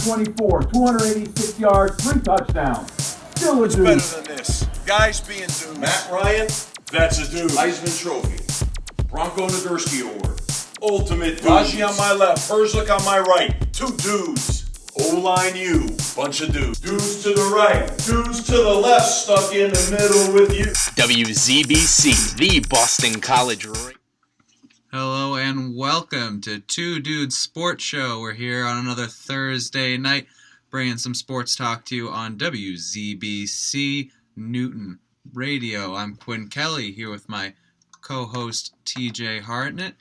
24, 286 yards, 3 touchdowns. Still a It's dude. better than this. Guys being dudes. Matt Ryan, That's a dude. Heisman Trophy. Bronco Nagurski Award. Ultimate dudes. Raji on my left, Herzlich on my right. 2 dudes. O-line you. Bunch of dudes. Dudes to the right. Dudes to the left. Stuck in the middle with you. WZBC, the Boston College Radio. Hello and welcome to Two Dudes Sports Show. We're here on another Thursday night, bringing some sports talk to you on WZBC Newton Radio. I'm Quinn Kelly here with my co-host TJ Hartnett,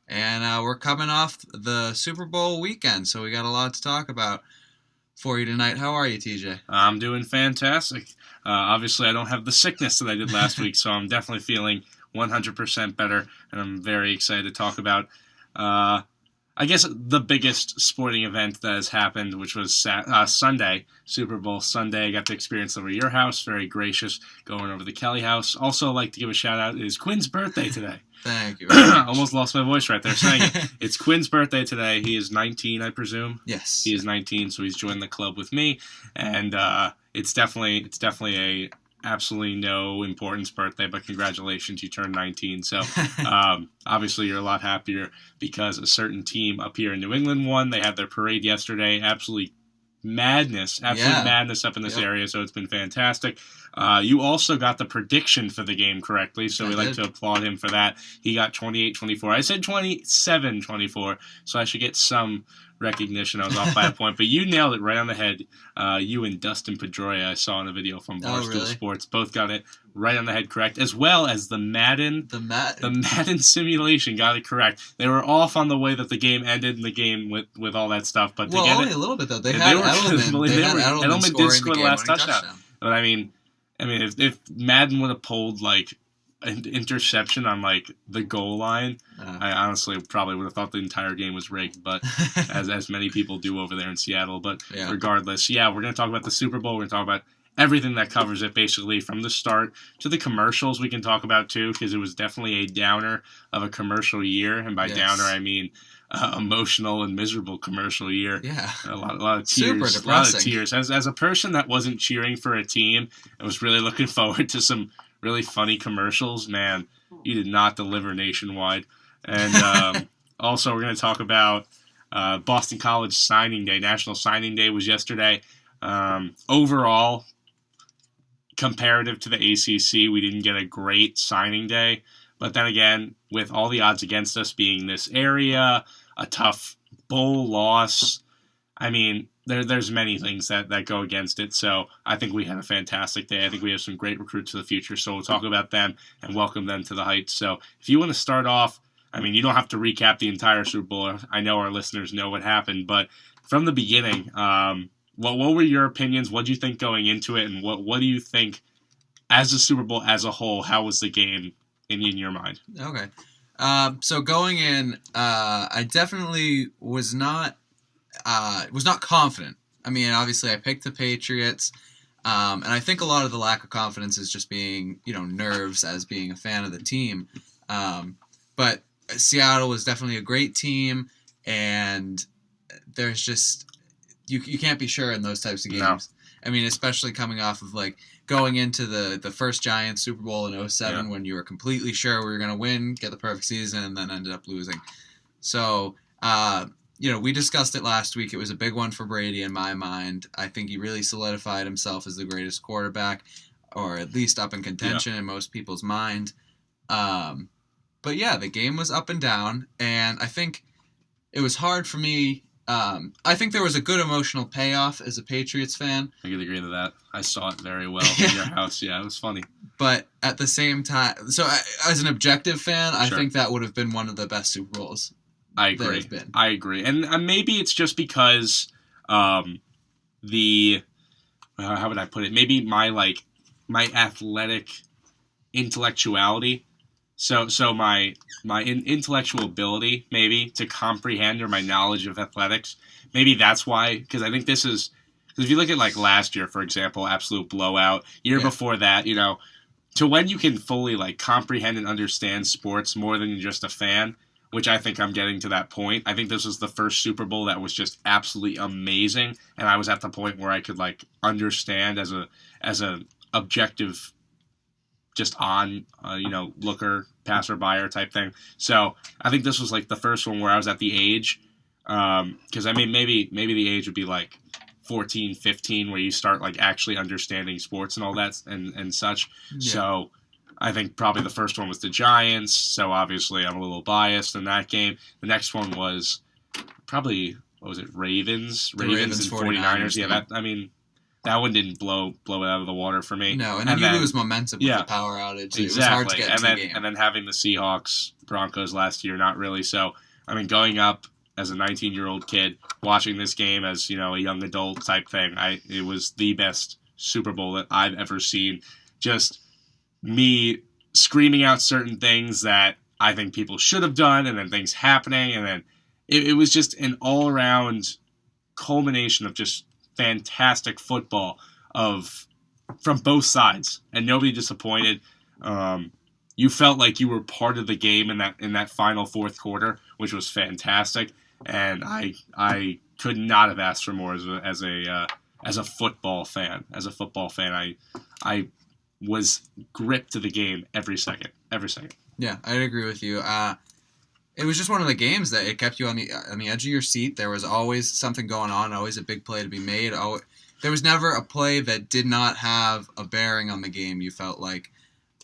and we're coming off the Super Bowl weekend, so we got a lot to talk about for you tonight. How are you, TJ? I'm doing fantastic. Obviously, I don't have the sickness that I did last week, so I'm definitely feeling 100% better, and I'm very excited to talk about, I guess, the biggest sporting event that has happened, which was Sunday, Super Bowl Sunday. I got to experience over your house, very gracious, going over the Kelly house. Also, I'd like to give a shout-out, it is Quinn's birthday today. Thank you very much. Almost lost my voice right there saying it. It's Quinn's birthday today. He is 19, I presume. Yes. He is 19, so he's joined the club with me, and it's definitely a absolutely no importance birthday, but congratulations, you turned 19. So obviously you're a lot happier because a certain team up here in New England won. They had their parade yesterday. Absolute madness up in this area, so it's been fantastic. You also got the prediction for the game correctly, so we like to applaud him for that. He got 28-24. I said 27-24, so I should get some recognition. I was off by a point, but you nailed it right on the head. You and Dustin Pedroia, I saw in a video from Barstool Sports, both got it right on the head correct, as well as the Madden simulation got it correct. They were off on the way that the game ended in the game with all that stuff, but only a little bit though. Edelman did score the last touchdown. But I mean, if Madden would have pulled like an interception on like the goal line, I honestly probably would have thought the entire game was rigged, but as many people do over there in Seattle. But regardless, we're going to talk about the Super Bowl. We're going to talk about everything that covers it, basically from the start to the commercials. We can talk about too, because it was definitely a downer of a commercial year, and by downer I mean emotional and miserable commercial year. Yeah, a lot of tears. Super depressing. A lot of tears. As a person that wasn't cheering for a team and was really looking forward to some really funny commercials, man, you did not deliver nationwide. And also, we're going to talk about Boston College Signing Day. National Signing Day was yesterday. Overall, comparative to the ACC, we didn't get a great signing day. But then again, with all the odds against us being this area, a tough bowl loss, I mean, there's many things that go against it. So I think we had a fantastic day. I think we have some great recruits for the future. So we'll talk about them and welcome them to the Heights. So if you want to start off, I mean, you don't have to recap the entire Super Bowl. I know our listeners know what happened. But from the beginning, what were your opinions? What do you think going into it? And what do you think as the Super Bowl as a whole? How was the game in your mind? Okay. So going in, I definitely was not confident. I mean, obviously I picked the Patriots, and I think a lot of the lack of confidence is just being, nerves as being a fan of the team. But Seattle was definitely a great team, and there's just, you can't be sure in those types of games. No. I mean, especially coming off of like going into the first Giants Super Bowl in 2007 when you were completely sure we were going to win, get the perfect season, and then ended up losing. So, we discussed it last week. It was a big one for Brady in my mind. I think he really solidified himself as the greatest quarterback, or at least up in contention in most people's mind. But yeah, the game was up and down, and I think it was hard for me. I think there was a good emotional payoff as a Patriots fan. I could agree to that. I saw it very well in your house. Yeah, it was funny. But at the same time, so as an objective fan, I think that would have been one of the best Super Bowls. I agree. And maybe it's just because how would I put it? Maybe my athletic intellectuality. So my intellectual ability, maybe, to comprehend, or my knowledge of athletics, maybe that's why, because I think this is, because if you look at like last year, for example, absolute blowout, year before that, to when you can fully like comprehend and understand sports more than just a fan, which I think I'm getting to that point. I think this was the first Super Bowl that was just absolutely amazing, and I was at the point where I could like understand as a objective, just on looker, passerby type thing. So I think this was like the first one where I was at the age, because I mean maybe the age would be like 14, 15, where you start like actually understanding sports and all that and such. Yeah. So I think probably the first one was the Giants, so obviously I'm a little biased in that game. The next one was probably, what was it, Ravens and 49ers. Yeah, that one didn't blow it out of the water for me. No, and then you lose momentum with the power outage. Exactly. It was hard to get into the game. And then having the Seahawks, Broncos last year, not really. So, I mean, going up as a 19-year-old kid, watching this game as, a young adult type thing, it was the best Super Bowl that I've ever seen. Just me screaming out certain things that I think people should have done, and then things happening, and then it was just an all-around culmination of just fantastic football from both sides, and nobody disappointed. You felt like you were part of the game in that final fourth quarter, which was fantastic, and I could not have asked for more as a football fan. As a football fan, I was gripped to the game every second. Yeah, I'd agree with you. It was just one of the games that it kept you on the edge of your seat. There was always something going on, always a big play to be made. There was never a play that did not have a bearing on the game, you felt like,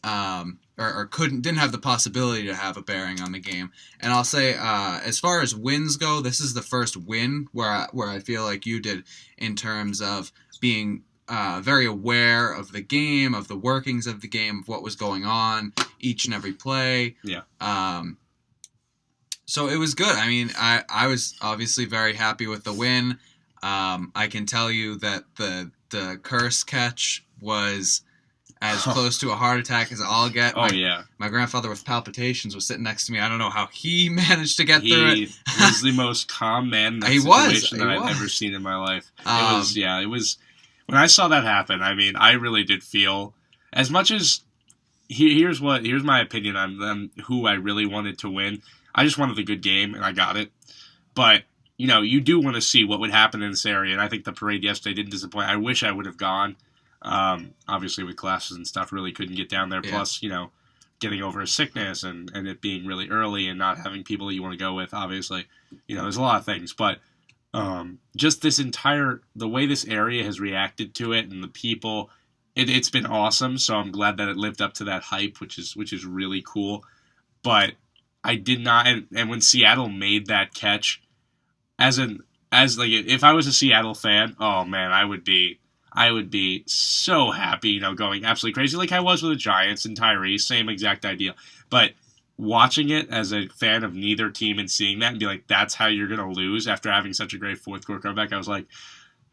or didn't have the possibility to have a bearing on the game. And I'll say, as far as wins go, this is the first win where I feel like you did, in terms of being very aware of the game, of the workings of the game, of what was going on, each and every play. Yeah. So it was good. I mean, I was obviously very happy with the win. I can tell you that the curse catch was as close to a heart attack as I'll get. My grandfather with palpitations was sitting next to me. I don't know how he managed to get through it. He was the most calm man in that situation that I've ever seen in my life. It was when I saw that happen, I mean, I really did feel, as much as, here's my opinion on who I really wanted to win. I just wanted a good game, and I got it. But, you do want to see what would happen in this area, and I think the parade yesterday didn't disappoint. I wish I would have gone. Obviously, with classes and stuff, really couldn't get down there. Yeah. Plus, getting over a sickness and it being really early and not having people that you want to go with, obviously. There's a lot of things. But just the way this area has reacted to it and the people, it's been awesome. So I'm glad that it lived up to that hype, which is really cool. But I did not, and when Seattle made that catch, if I was a Seattle fan, oh man, I would be so happy, going absolutely crazy, like I was with the Giants and Tyree, same exact idea. But watching it as a fan of neither team and seeing that and be like, that's how you're gonna lose after having such a great fourth quarter comeback, I was like,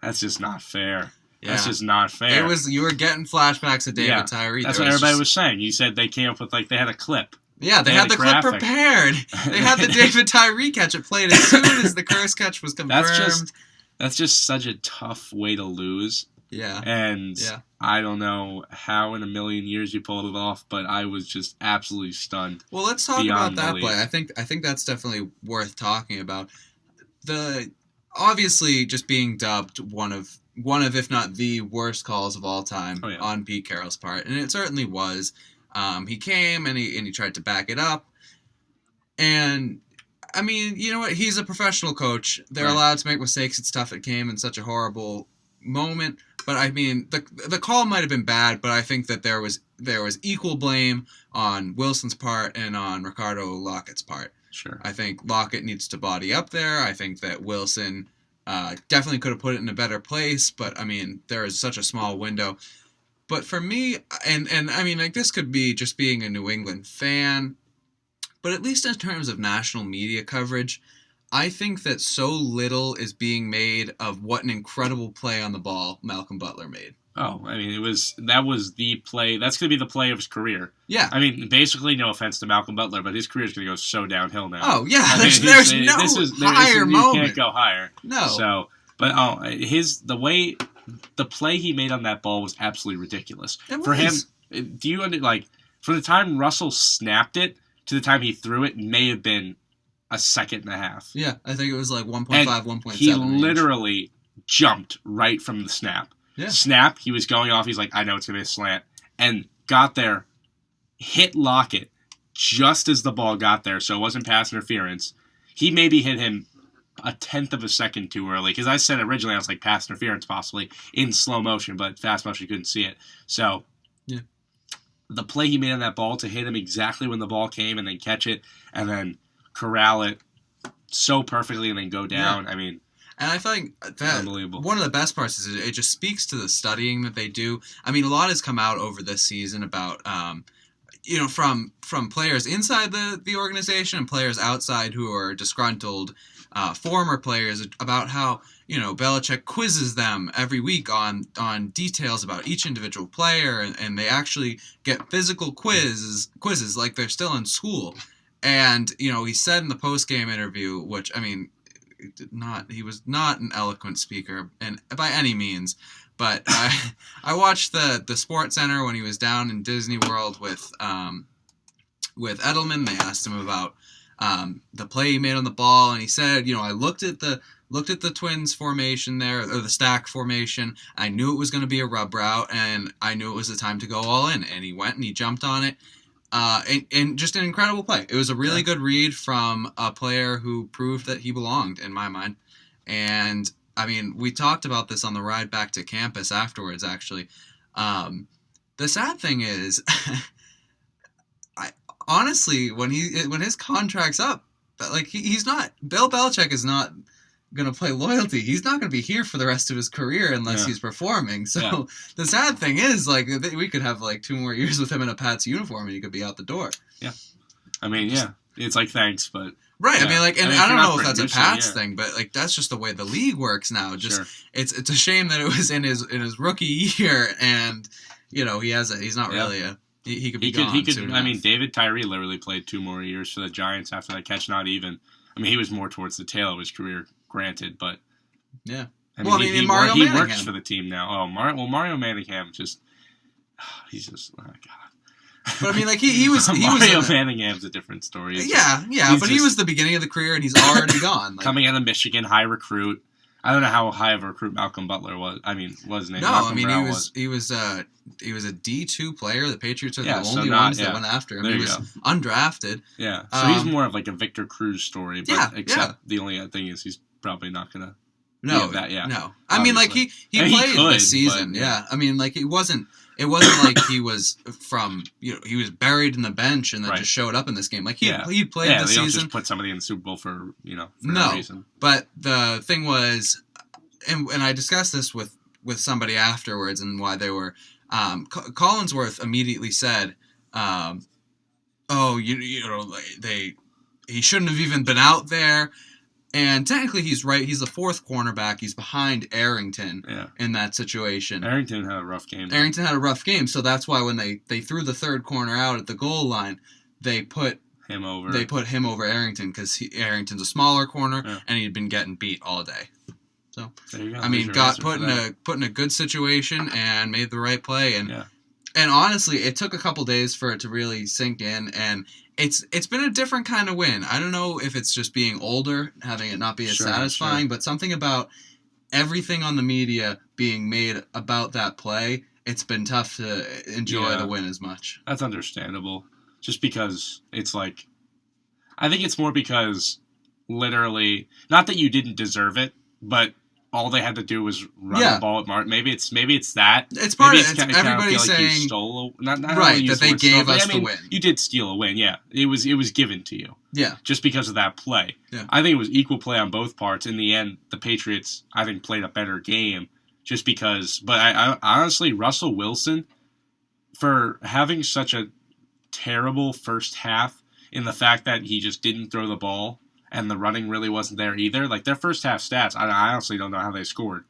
that's just not fair. Yeah. That's just not fair. You were getting flashbacks of David Tyree. That's what everybody was saying. You said they came up with they had a clip. Yeah, they had the clip prepared. They had the David Tyree catch. It played as soon as the curse catch was confirmed. That's just such a tough way to lose. Yeah. And I don't know how in a million years you pulled it off, but I was just absolutely stunned. Well, let's talk about that play. I think that's definitely worth talking about. Obviously just being dubbed one of if not the worst calls of all time on Pete Carroll's part, and it certainly was. He came and he tried to back it up. And, I mean, you know what? He's a professional coach. They're allowed to make mistakes. It's tough. It came in such a horrible moment. But, I mean, the call might have been bad, but I think that there was equal blame on Wilson's part and on Ricardo Lockett's part. Sure. I think Lockett needs to body up there. I think that Wilson definitely could have put it in a better place. But, I mean, there is such a small window. But for me, and I mean, this could be just being a New England fan, but at least in terms of national media coverage, I think that so little is being made of what an incredible play on the ball Malcolm Butler made. Oh, I mean, that was the play. That's going to be the play of his career. Yeah. I mean, basically, no offense to Malcolm Butler, but his career is going to go so downhill now. Oh, yeah. There's no higher moment. You can't go higher. No. So, but the play he made on that ball was absolutely ridiculous. For him, from the time Russell snapped it to the time he threw it may have been a second and a half. Yeah, I think it was like 1.5, And 1.7. he range. literally jumped right from the snap. Yeah. Snap, he was going off. He's like, I know it's going to be a slant. And got there, hit Lockett just as the ball got there, so it wasn't pass interference. He maybe hit him a tenth of a second too early, because I said originally I was like pass interference possibly in slow motion, but fast motion you couldn't see it. So yeah, the play he made on that ball to hit him exactly when the ball came and then catch it and then corral it so perfectly and then go down. Yeah. I mean, and I think that unbelievable. One of the best parts is it just speaks to the studying that they do. I mean, a lot has come out over this season about, from players inside the organization and players outside who are disgruntled former players about how, Belichick quizzes them every week on details about each individual player, and they actually get physical quizzes like they're still in school. And, he said in the post-game interview, which, I mean, he was not an eloquent speaker and by any means, but I watched the Sports Center when he was down in Disney World with Edelman. They asked him about the play he made on the ball, and he said, I looked at the Twins formation there, or the stack formation. I knew it was going to be a rub route, and I knew it was the time to go all in, and he went and he jumped on it. And just an incredible play. It was a really good read from a player who proved that he belonged, in my mind. And, I mean, we talked about this on the ride back to campus afterwards, actually. The sad thing is, honestly, when his contract's up, like, he's not, Bill Belichick is not going to play loyalty. He's not going to be here for the rest of his career unless he's performing. So the sad thing is, like, we could have like 2 more years with him in a Pats uniform and he could be out the door. Yeah. I mean, it's like, thanks, but right. Yeah. I mean, like, and I don't know if that's a Pats thing, but like that's just the way the league works now. Just it's a shame that it was in his rookie year, and he's not really he could be gone. He could. soon I mean, enough. David Tyree literally played 2 more years for the Giants after that catch. Not even. I mean, he was more towards the tail of his career, granted, but yeah. he Mario works Manningham for the team now. Oh, Mario Manningham he's just oh god. But I mean, like he was Mario Manningham's a different story. But he was the beginning of the career and he's already gone. Like, coming out of Michigan, high recruit. I don't know how high of a recruit Malcolm Butler was. I mean, wasn't it? No, Malcolm I mean Brown he was a D2 player. The Patriots are the so only ones that went after him. There he was undrafted. Yeah, so he's more of like a Victor Cruz story. But except the only thing is he's probably not gonna. No, that, no. I mean, like he played this season. But, I mean, like it wasn't like he was from he was buried in the bench and then just showed up in this game. Like he played this season. season. Just put somebody in the Super Bowl for no reason. But the thing was, and I discussed this with somebody afterwards and why they were. Collinsworth immediately said, he shouldn't have even been out there. And technically he's right. He's the 4th cornerback. He's behind Arrington in that situation. Arrington had a rough game. So that's why when they threw the 3rd corner out at the goal line, they put him over Arrington because Arrington's a smaller corner and he'd been getting beat all day. So there you go. I mean, got put in a good situation and made the right play. And honestly, it took a couple days for it to really sink in, and it's been a different kind of win. I don't know if it's just being older, having it not be as satisfying, but something about everything on the media being made about that play, it's been tough to enjoy the win as much. That's understandable. Just because it's like, I think it's more because literally, not that you didn't deserve it, but all they had to do was run the ball at Martin. Maybe it's that. It's part of it. Everybody saying like you stole not right that they gave us the win. You did steal a win. Yeah, it was given to you. Yeah, just because of that play. Yeah, I think it was equal play on both parts. In the end, the Patriots I think played a better game just because. But I honestly, Russell Wilson, for having such a terrible first half in the fact that he just didn't throw the ball. And the running really wasn't there either. Like, their first half stats, I honestly don't know how they scored.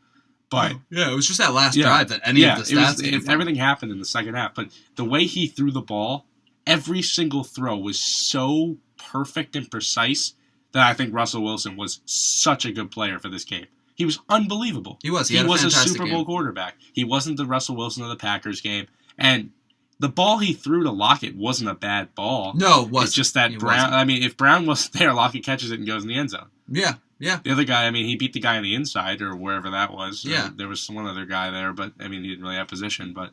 But it was just that last drive that any of the stats came from. Everything happened in the second half. But the way he threw the ball, every single throw was so perfect and precise that I think Russell Wilson was such a good player for this game. He was unbelievable. He was. He was a Super Bowl quarterback. He wasn't the Russell Wilson of the Packers game. And the ball he threw to Lockett wasn't a bad ball. No, it wasn't. It's just that It Brown. wasn't. I mean, if Brown wasn't there, Lockett catches it and goes in the end zone. Yeah. The other guy, I mean, he beat the guy on the inside or wherever that was. Yeah. There was one other guy there, but I mean, he didn't really have position. But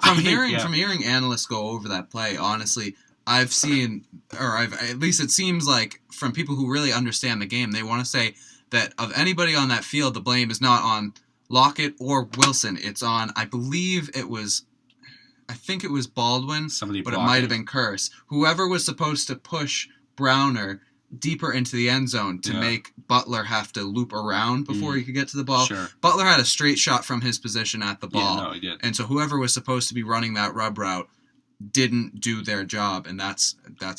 From hearing analysts go over that play, honestly, I've seen, or at least it seems like from people who really understand the game, they want to say that of anybody on that field, the blame is not on Lockett or Wilson. It's on, I think it was Baldwin, Somebody but it blocking. might have been Curse. Whoever was supposed to push Browner deeper into the end zone to make Butler have to loop around before he could get to the ball. Sure. Butler had a straight shot from his position at the ball. Yeah, no, he did. And so whoever was supposed to be running that rub route didn't do their job, and that's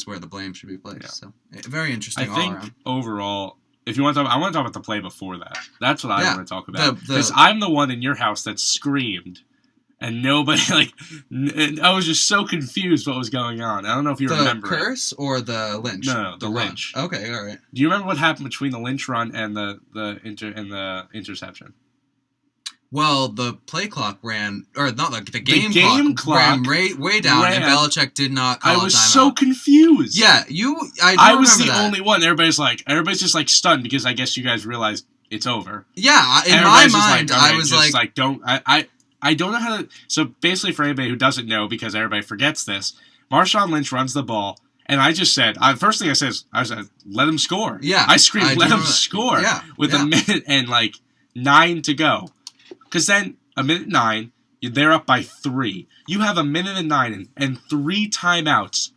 where the blame should be placed. Yeah. So very interesting I all think around. overall, if you want to talk, I want to talk about the play before that. That's what I Yeah. want to talk about. The- Because I'm the one in your house that screamed, and nobody, I was just so confused what was going on. I don't know if you The remember it. Curse or the Lynch? No, the run. Lynch. Okay, all right. Do you remember what happened between the Lynch run and the interception? Well, the play clock ran, or not the game, game clock ran way down, and ran. Belichick did not call I was a timeout. so confused. Yeah, I was the remember that. only one. Everybody's just like stunned because I guess you guys realized it's over. Yeah, in And my everybody's just mind, like, I okay, was just like I don't know how to. So basically, for anybody who doesn't know, because everybody forgets this, Marshawn Lynch runs the ball, and I just said, first thing I said, let him score. Yeah, I screamed, I do let him remember that. score. Yeah, with yeah. a minute and 9 to go, because then a minute 9, they're up by 3. You have a minute and 9 and 3 timeouts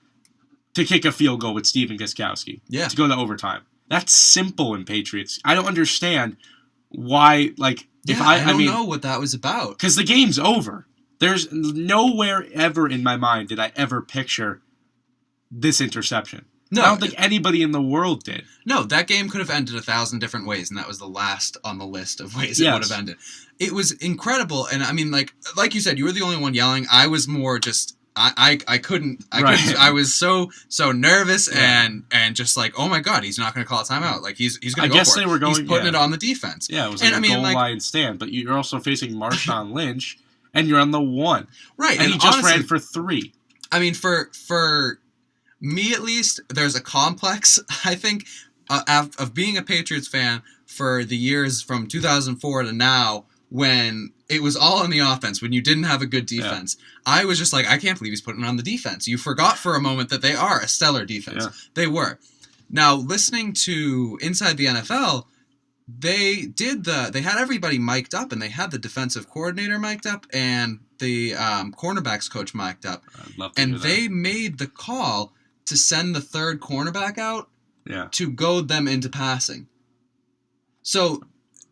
to kick a field goal with Steven Gostkowski. Yeah. To go to overtime. That's simple in Patriots. I don't understand why, I don't know what that was about. because the game's over. There's nowhere ever in my mind did I ever picture this interception. No, I don't think anybody in the world did. No, that game could have ended 1,000 different ways, and that was the last on the list of ways it Yes. would have ended. It was incredible, and I mean, like you said, you were the only one yelling. I was more just, I couldn't, I was so nervous and just like, oh my god, he's not going to call a timeout. Like he's going to go for it. I guess they were going. He's putting it on the defense. Yeah, it was And like I a mean, goal like- line stand, but you're also facing Marshawn Lynch, and you're on the 1. Right, And he just honestly, ran for 3. I mean, for me at least, there's a complex, I think, of being a Patriots fan for the years from 2004 to now, when it was all on the offense, when you didn't have a good defense. Yeah. I was just like, I can't believe he's putting it on the defense. You forgot for a moment that they are a stellar defense. Yeah. They were. Now, listening to Inside the NFL, they had everybody mic'd up, and they had the defensive coordinator mic'd up and the cornerbacks coach mic'd up. And they made the call to send the third cornerback out to goad them into passing. So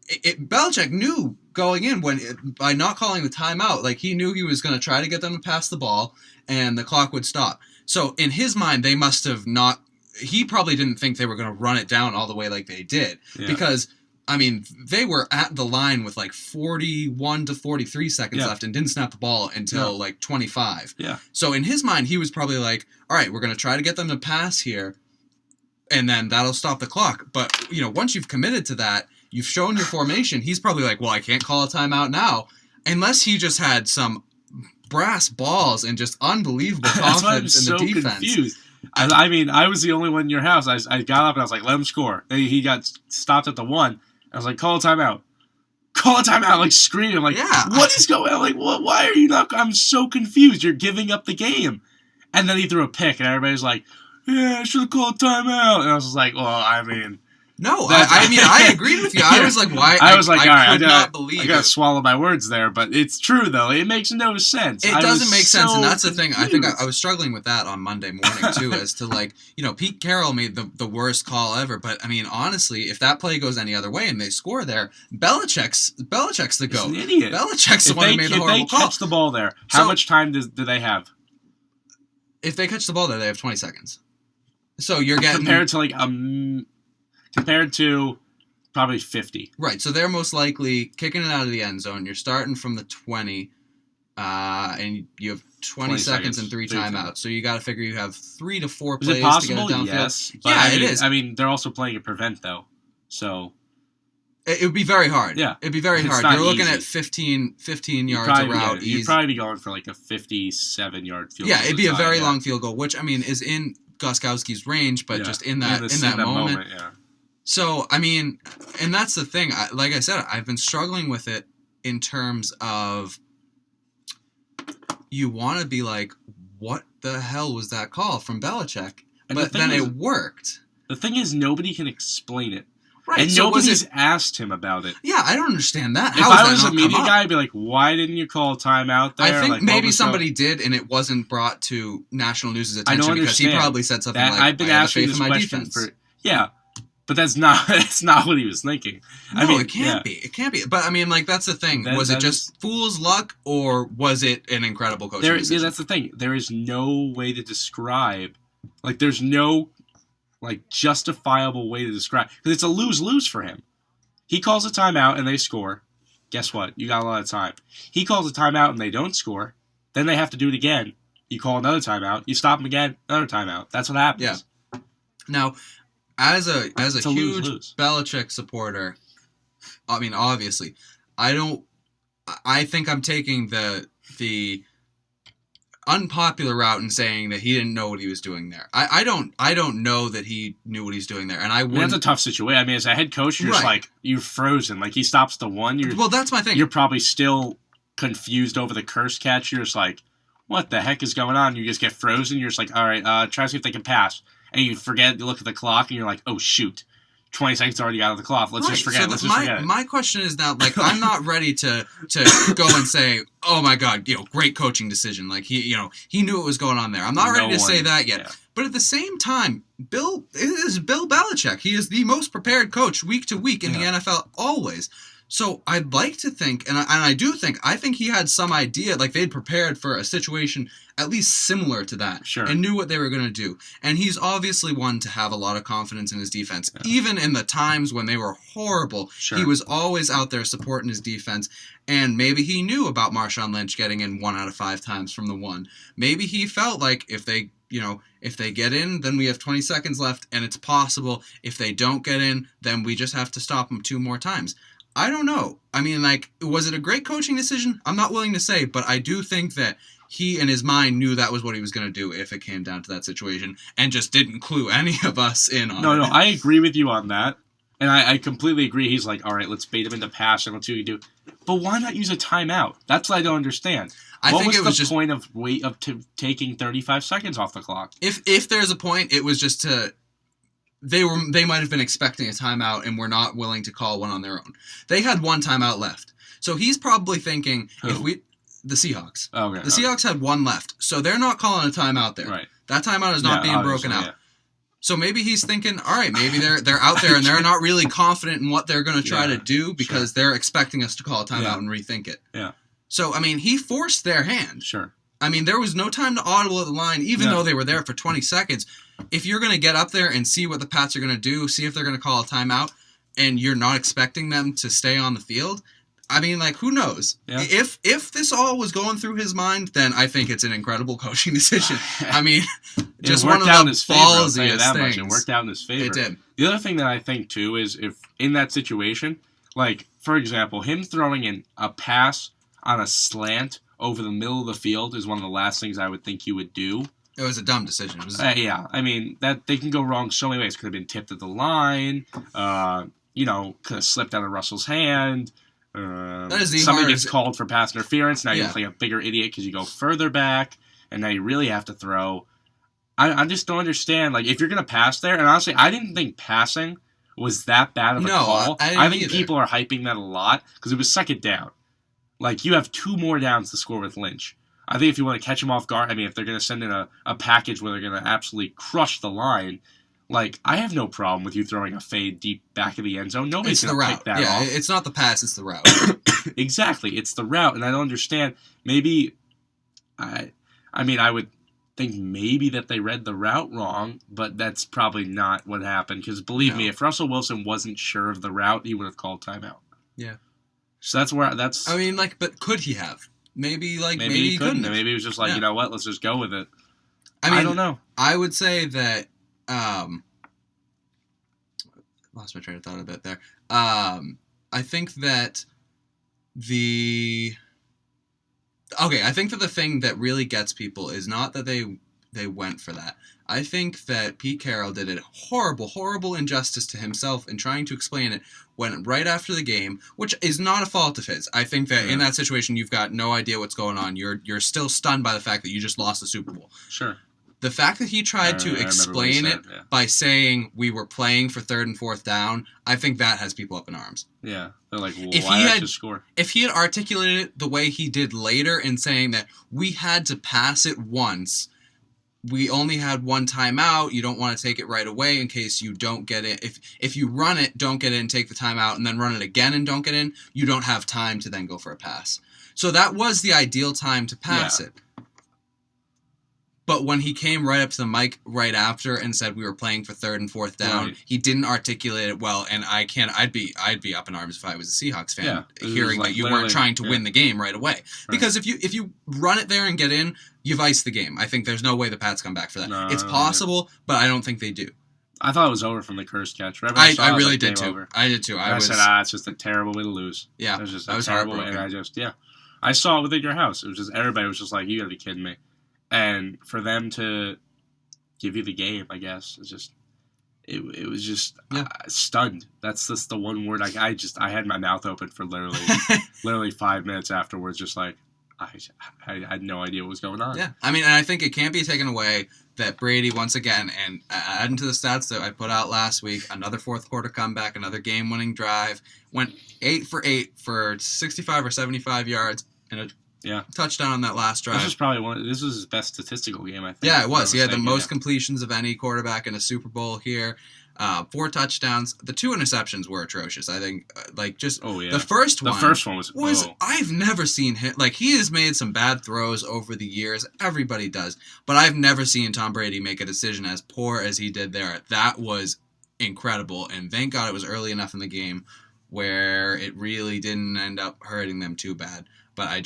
Belichick knew going in by not calling the timeout, like he knew he was going to try to get them to pass the ball and the clock would stop. So in his mind, they must have not. He probably didn't think they were going to run it down all the way like they did because. I mean, they were at the line with 41 to 43 seconds left and didn't snap the ball until 25. Yeah. So in his mind, he was probably like, all right, we're going to try to get them to pass here, and then that'll stop the clock. But, once you've committed to that, you've shown your formation, he's probably like, well, I can't call a timeout now, unless he just had some brass balls and just unbelievable confidence in the defense. So confused. I mean, I was the only one in your house. I got up and I was like, let him score. And he got stopped at the 1. I was like, call a timeout. Call a timeout, screaming. What is going on? Why are you not? I'm so confused. You're giving up the game. And then he threw a pick, and everybody's like, yeah, I should have called timeout. And I was like, well, I mean. No, I agreed with you. I was like, why? I was like, all right, I not believe I got to swallow my words there, but it's true, though. It makes no sense. It doesn't make sense, and that's the thing. I think I was struggling with that on Monday morning, too, as to, Pete Carroll made the worst call ever, but, I mean, honestly, if that play goes any other way and they score there, Belichick's the GOAT. He's an idiot. Belichick's the one who made the horrible call. If they catch the ball there, how much time do they have? If they catch the ball there, they have 20 seconds. So you're getting... Compared to probably 50. Right, so they're most likely kicking it out of the end zone. You're starting from the 20, and you have 20 seconds and 3 timeouts. So you got to figure you have 3 to 4 plays to get it downfield. Yes. Yeah, it is. I mean, they're also playing a prevent, though. So It would be very hard. Yeah. It'd be very It's hard. not You're looking easy. at 15 yards a route. You'd probably be going for like a 57-yard field goal. Yeah, it'd be a very yeah. long field goal, which, I mean, is in Gostkowski's range, but just in that moment. Yeah. So, I mean, and that's the thing. Like I said, I've been struggling with it in terms of you want to be like, what the hell was that call from Belichick? But then it worked. The thing is, nobody can explain it. Right, and so nobody's asked him about it. Yeah, I don't understand that. If I was a media guy, I'd be like, why didn't you call a timeout there? I think like, maybe somebody did, and it wasn't brought to national news' attention because he probably said something that, like, I've been asking this question for... Yeah, but that's not what he was thinking. No, I mean, it can't be. It can't be. But, I mean, like, that's the thing. Was it just fool's luck, or was it an incredible coaching decision? Yeah, that's the thing. There is no way to describe... Like, there's no, like, justifiable way to describe... Because it's a lose-lose for him. He calls a timeout and they score. Guess what? You got a lot of time. He calls a timeout and they don't score. Then they have to do it again. You call another timeout. You stop them again. Another timeout. That's what happens. Yeah. Now, as a huge lose-lose. Belichick supporter, I mean, obviously, I think I'm taking the unpopular route in saying that he didn't know what he was doing there. I don't know that he knew what he's doing there, and I wouldn't. That's a tough situation. I mean, as a head coach, you're just like, you're frozen. Like, he stops the one. Well, that's my thing. You're probably still confused over the curse catch. You're just like, what the heck is going on? You just get frozen. You're just like, all right, try to see if they can pass. And you forget, you look at the clock, and you're like, oh, shoot. 20 seconds already out of the clock. Let's just forget it. Let's just forget it. My question is now, like, I'm not ready to go and say, oh my God, great coaching decision. Like, he knew what was going on there. I'm not ready to say that yet. Yeah. But at the same time, it is Bill Belichick. He is the most prepared coach week to week in the NFL always. So I'd like to think, and I think he had some idea, like they'd prepared for a situation at least similar to that, and knew what they were going to do. And he's obviously one to have a lot of confidence in his defense. Yeah. Even in the times when they were horrible, he was always out there supporting his defense. And maybe he knew about Marshawn Lynch getting in 1 out of 5 times from the one. Maybe he felt like if they get in, then we have 20 seconds left, and it's possible. If they don't get in, then we just have to stop them 2 more times. I don't know. I mean, like, was it a great coaching decision? I'm not willing to say, but I do think that he in his mind knew that was what he was going to do if it came down to that situation and just didn't clue any of us in on it. No, I agree with you on that. And I completely agree. He's like, all right, let's bait him into passing. Let's see what you do. But why not use a timeout? That's what I don't understand. What was the point of taking 35 seconds off the clock? If there's a point, it was just to... They might have been expecting a timeout and were not willing to call one on their own. They had 1 timeout left. So he's probably thinking, the Seahawks. Okay. The Seahawks had 1 left. So they're not calling a timeout there. Right. That timeout is not being broken out. Yeah. So maybe he's thinking, all right, maybe they're out there and they're not really confident in what they're going to try to do because they're expecting us to call a timeout and rethink it. Yeah. So, I mean, he forced their hand. Sure. I mean, there was no time to audible at the line, even though they were there for 20 seconds. If you're going to get up there and see what the Pats are going to do, see if they're going to call a timeout, and you're not expecting them to stay on the field, I mean, like, who knows? Yeah. If this all was going through his mind, then I think it's an incredible coaching decision. I mean, just one of the ballsiest things. It worked out in his favor. It did. The other thing that I think, too, is if in that situation, like, for example, him throwing in a pass on a slant over the middle of the field is one of the last things I would think he would do. It was a dumb decision. Yeah, I mean, that they can go wrong so many ways. Could have been tipped at the line, could have slipped out of Russell's hand. Somebody gets called for pass interference. Now you look like a bigger idiot because you go further back, and now you really have to throw. I just don't understand. Like, if you're going to pass there, and honestly, I didn't think passing was that bad of a call. I think people are hyping that a lot because it was second down. Like, you have 2 more downs to score with Lynch. I think if you want to catch him off guard, I mean, if they're going to send in a package where they're going to absolutely crush the line, like, I have no problem with you throwing a fade deep back of the end zone. Nobody's going to pick that off. It's not the pass, it's the route. Exactly, it's the route, and I don't understand. Maybe, I would think maybe that they read the route wrong, but that's probably not what happened, because believe me, if Russell Wilson wasn't sure of the route, he would have called timeout. Yeah. So that's... I mean, like, but could he have? Maybe he couldn't. Maybe he was just like, you know what, let's just go with it. I don't know. I would say that, lost my train of thought a bit there. I think that the thing that really gets people is not that they went for that. I think that Pete Carroll did a horrible injustice to himself in trying to explain it when right after the game, which is not a fault of his. I think that in that situation, you've got no idea what's going on. You're still stunned by the fact that you just lost the Super Bowl. Sure. The fact that he tried to explain it by saying we were playing for 3rd and 4th down, I think that has people up in arms. Yeah. They're like, well, why not just score? If he had articulated it the way he did later in saying that we had to pass it once, we only had one timeout, you don't want to take it right away in case you don't get it. If you run it, don't get in, take the timeout, and then run it again and don't get in, you don't have time to then go for a pass. So that was the ideal time to pass it. But when he came right up to the mic right after and said we were playing for 3rd and 4th down, he didn't articulate it well, and I'd be up in arms if I was a Seahawks fan, hearing that you weren't trying to win the game right away. Right. Because if you run it there and get in, you've iced the game. I think there's no way the Pats come back for that. It's possible, but I don't think they do. I thought it was over from the cursed catch. Right? I really did too. Over. I did too. I said, it's just a terrible way to lose. Yeah, it was just a terrible way. And I saw it within your house. It was just everybody was just like, you gotta be kidding me. And for them to give you the game, I guess, it's just it was just stunned. That's just the one word. I had my mouth open for literally 5 minutes afterwards, just like I had no idea what was going on. Yeah, I mean, and I think it can't be taken away that Brady once again, and adding to the stats that I put out last week, another 4th quarter comeback, another game-winning drive, went 8 for 8 for 65 or 75 yards and a touchdown on that last drive. This was his best statistical game, I think. Yeah, it was. He had the most completions of any quarterback in a Super Bowl here. 4 touchdowns. The 2 interceptions were atrocious. I think, the first one was I've never seen him. Like, he has made some bad throws over the years. Everybody does. But I've never seen Tom Brady make a decision as poor as he did there. That was incredible. And thank God it was early enough in the game where it really didn't end up hurting them too bad. But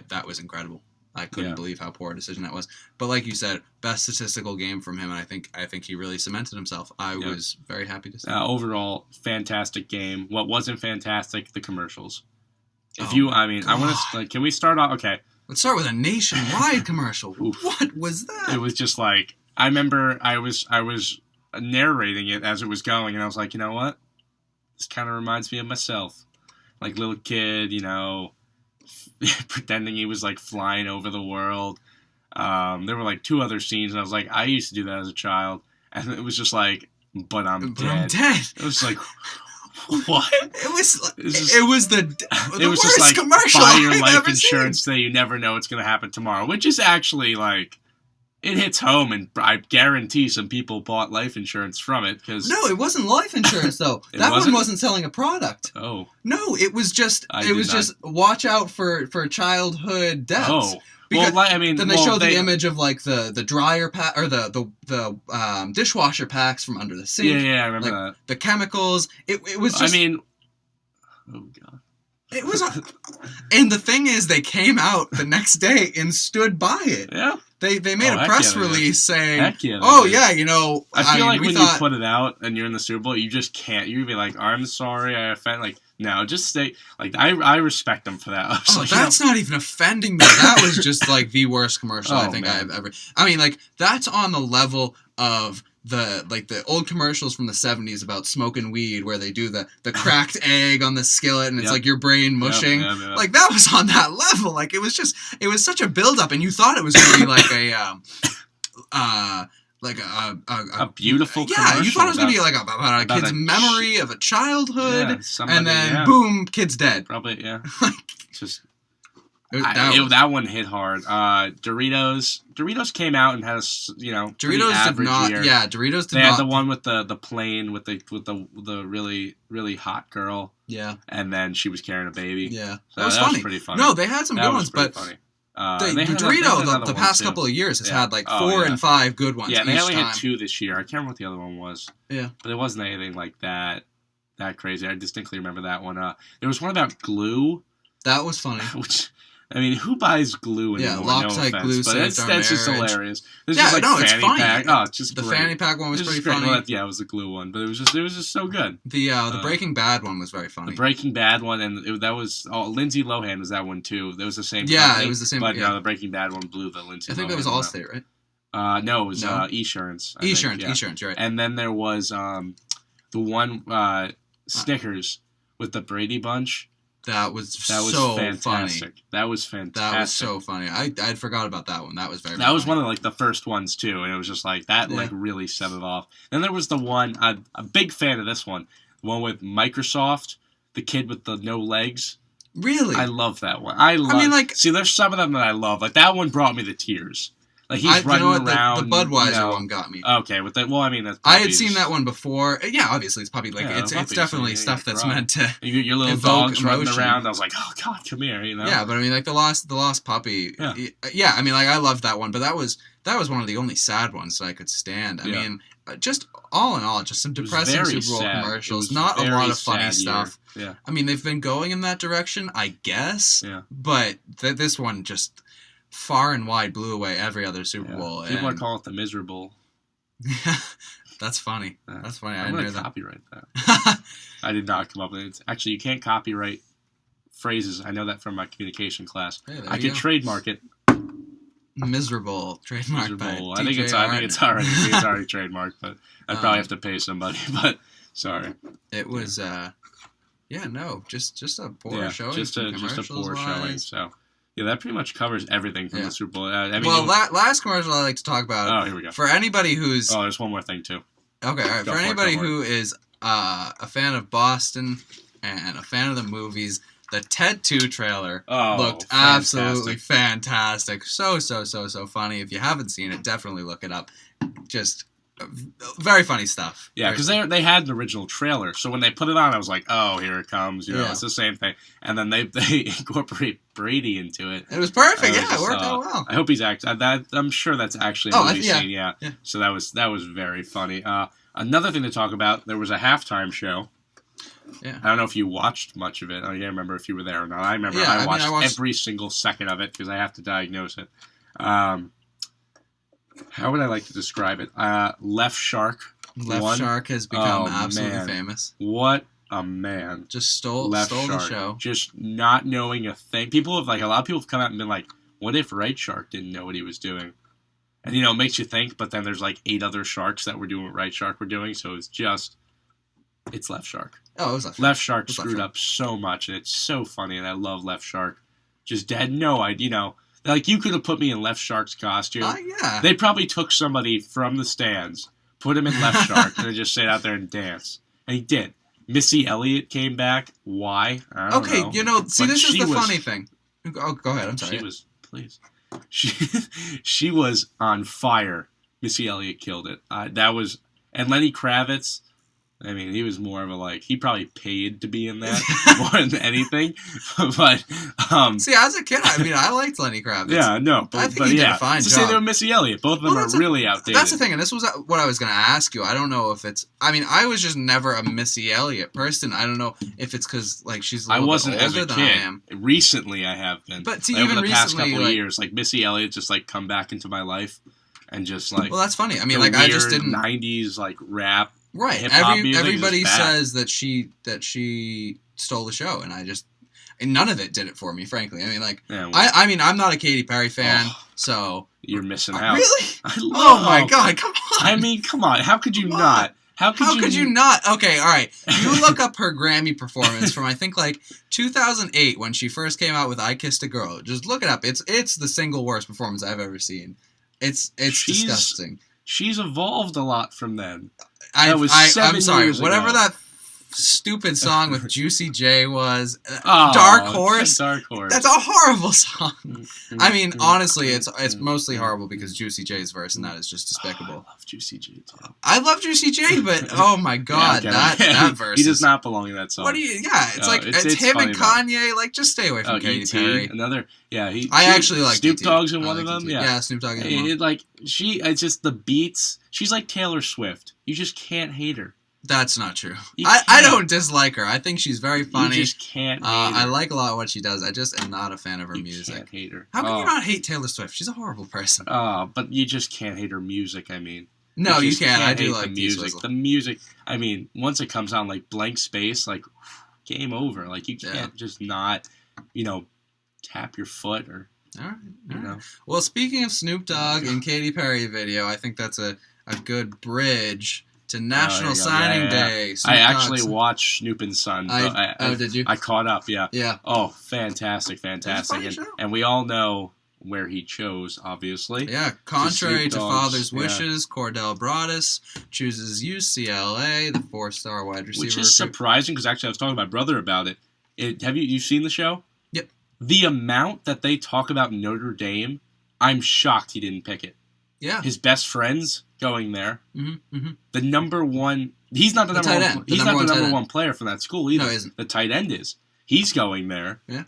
that was incredible. I couldn't believe how poor a decision that was. But like you said, best statistical game from him, and I think he really cemented himself. I was very happy to see. Overall, fantastic game. What wasn't fantastic? The commercials. I want to. Can we start off? Okay. Let's start with a nationwide commercial. What was that? It was just like, I remember I was narrating it as it was going, and I was like, you know what? This kind of reminds me of myself, like little kid, pretending he was like flying over the world. There were like 2 other scenes, and I was like, I used to do that as a child, and it was just like, but I'm dead. It was like, what? It was the worst just like, commercial. Buy your life insurance today. You never know what's going to happen tomorrow, which is actually like, it hits home, and I guarantee some people bought life insurance from it. No, it wasn't life insurance though. That one wasn't selling a product. Oh. No, it was just just watch out for childhood deaths. Oh. Because then they showed the image of like the dryer pack or the dishwasher packs from under the sink. Yeah, I remember that. The chemicals. It was just. Oh god. It was, and the thing is, they came out the next day and stood by it. Yeah. They made a press release saying, I feel like when you put it out and you're in the Super Bowl, you just can't. You'd be like, I'm sorry, I offend. Like, no, just stay. Like, I respect them for that. That's not even offending me. That was just like the worst commercial I think I've ever. That's on the level of the old commercials from the 70s about smoking weed where they do the cracked egg on the skillet and it's like your brain mushing. Like, that was on that level. Like, it was such a build-up, and you thought it was going to be like a beautiful commercial. Yeah, you thought it was going to be like about a kid's memory of a childhood, and then boom, kid's dead. Probably, yeah. Just... that one hit hard. Doritos came out and had a Doritos did not. Year. Yeah, Doritos did they not. They had the one with the plane with the really really hot girl. Yeah, and then she was carrying a baby. Yeah, so that was pretty funny. No, they had some good ones, but funny. The past couple of years has had like 4 and 5 good ones. Yeah, they only had 2 this year. I can't remember what the other one was. Yeah, but it wasn't anything like that crazy. I distinctly remember that one. There was one about glue. That was funny. I mean, who buys glue anymore? Yeah, Loctite no glue offense, but saved our that's just marriage. hilarious. There's Yeah, just like no, it's fanny funny. pack. Oh, it's just The great. fanny pack one was It pretty great. funny. Well, it was the glue one, but it was just so good. The Breaking Bad one was very funny. The Breaking Bad one, and that was Lindsay Lohan was that one too. That was the same. Yeah, company, it was the same. But yeah. no, the Breaking Bad one blew the Lindsay. I think Lohan that was one Allstate, right? out. No, it was No? Esurance. Esurance, you're right. And then there was the one Snickers with the Brady Bunch. That was so fantastic. funny. That was fantastic. That was so funny. I'd forgot about that one. That was very. That was funny. one of like the first ones too, and it was just like that. Yeah. Like really set it off. Then there was the one. I'm a big fan of this one. The one with Microsoft, the kid with the no legs. Really? I love that one. I mean, like, see, there's some of them that I love. Like that one brought me to tears. Like he's running around. The Budweiser one got me. Okay, with that. Well, I mean, that's I had seen that one before. Yeah, obviously it's puppy. Like it's definitely stuff that's meant to. Your little dog's running around. I was like, oh God, come here, you know. Yeah, but I mean, like the lost puppy. Yeah, I mean, like I loved that one, but that was one of the only sad ones that I could stand. I mean, just all in all, just some depressing Super Bowl commercials. Not a lot of funny stuff. Yeah. I mean, they've been going in that direction, I guess. Yeah. But this one just far and wide blew away every other Super Bowl. People are calling it the miserable. That's funny. That's funny. I'm I going knew to that. copyright that. I did not come up with it. Actually, you can't copyright phrases. I know that from my communication class. Hey, I could trademark it. Miserable trademark. Miserable. By I think it's already trademarked, but I'd probably have to pay somebody. But sorry. It was just a poor showing. Just a poor showing. So yeah, that pretty much covers everything from the Super Bowl. I mean, last commercial I like to talk about. Oh, here we go. For anybody who's there's one more thing too. Okay, all right. For anybody who is a fan of Boston and a fan of the movies, the Ted 2 trailer looked absolutely fantastic. So funny. If you haven't seen it, definitely look it up. Just very funny stuff. Yeah, because they had an original trailer, so when they put it on, I was like, oh, here it comes. You know, it's the same thing. And then they incorporate Brady into it. It was perfect. Yeah, it worked out well. I hope he's actually. I'm sure that's actually a movie scene. Yeah. So that was very funny. Another thing to talk about, there was a halftime show. Yeah. I don't know if you watched much of it. I can't remember if you were there or not. I remember I watched every single second of it because I have to diagnose it. How would I like to describe it? Left Shark. Left Shark has become absolutely famous. What a man. Just stole the show. Just not knowing a thing. People have a lot of people have come out and been like, what if Right Shark didn't know what he was doing? And it makes you think, but then there's 8 other sharks that were doing what Right Shark were doing, so it's Left Shark. Oh, it was Left Shark. Left Shark screwed up so much, and it's so funny, and I love Left Shark. Just had no idea, you could have put me in Left Shark's costume. Yeah. They probably took somebody from the stands, put him in Left Shark, and just stayed out there and dance. And he did. Missy Elliott came back. Why? I don't know. See, this is the funny thing. Oh, go ahead. I'm sorry. She was on fire. Missy Elliott killed it. And Lenny Kravitz. I mean, he was more of he probably paid to be in that more than anything. But see, as a kid, I liked Lenny Kravitz. Yeah, no, I think he did a fine job. To say they were Missy Elliott, both of them are really outdated. That's the thing, and this was what I was going to ask you. I don't know if it's. I was just never a Missy Elliott person. I don't know if it's because she's a little bit older than I am. Recently, I have been. But see, over even the past recently, couple of years, Missy Elliott just come back into my life, and just well, that's funny. I just didn't '90s rap. Right. Everybody says that she stole the show, and none of it did it for me, frankly. I'm not a Katy Perry fan, so you're missing out. Really? Oh my God! Come on. Come on. How could you not? How could you not? Okay, all right. You look up her Grammy performance from I think 2008 when she first came out with "I Kissed a Girl." Just look it up. It's the single worst performance I've ever seen. It's disgusting. She's evolved a lot from then. I'm sorry. Whatever that stupid song with Juicy J was, Dark Horse. Dark Horse. That's a horrible song. Honestly, it's mostly horrible because Juicy J's verse in that is just despicable. I love Juicy J too. I love Juicy J, but oh my God, that verse. He does not belong in that song. What do you? Yeah, it's him and Kanye. Just stay away from Katy Perry. Another. Yeah, I actually like Snoop Dogg's in one of them. Yeah, Snoop Dogg. It's just the beats. She's like Taylor Swift. You just can't hate her. That's not true. You I can't. don't dislike her. I think she's very funny. You just can't hate I her. like a lot of what she does. I just am not a fan of her You music. can't hate her. How can you not hate Taylor Swift? She's a horrible person. But you just can't hate her music, I mean. No, you just can't. I do hate like the T music. Swizzle. The music, I mean, once it comes on, like, Blank Space, like, game over. Like, you can't just not, tap your foot or, All right. you know. Well, speaking of Snoop Dogg and Katy Perry video, I think that's a good bridge to National Signing Day. Snoop I actually Dogg's- watched Snoop and Son. Did you? I caught up, yeah. Yeah. Oh, fantastic. funny And, show. and we all know where he chose, obviously. Yeah, contrary Snoop to Dogg's, father's yeah. wishes, Cordell Broadus chooses UCLA, the 4-star wide receiver. Which is surprising, because actually I was talking to my brother about it. Have you seen the show? Yep. The amount that they talk about Notre Dame, I'm shocked he didn't pick it. Yeah. His best friend's going there. Mm-hmm. The number one... He's not the number tight one. end. He's not the number one player from that school either. No, he isn't. The tight end is. He's going there. Yeah.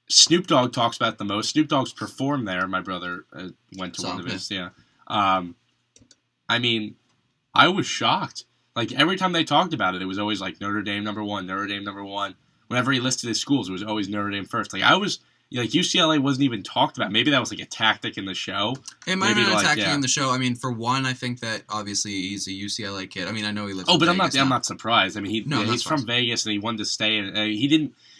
Snoop Dogg talks about it the most. Snoop Dogg's performed there. My brother went to Saw one of him, his. Yeah. I mean, I was shocked. Like, every time they talked about it, it was always like Notre Dame number one, Notre Dame number one. Whenever he listed his schools, it was always Notre Dame first. Like, I was... Like, UCLA wasn't even talked about. Maybe that was, like, a tactic in the show. It might have Maybe, been like, attacking yeah. in the show. I mean, for one, I think that obviously he's a UCLA kid. I mean, I know he lives Oh, in but Vegas I'm now. not surprised. I mean, No, he's that's from fine. Vegas and he wanted to stay. And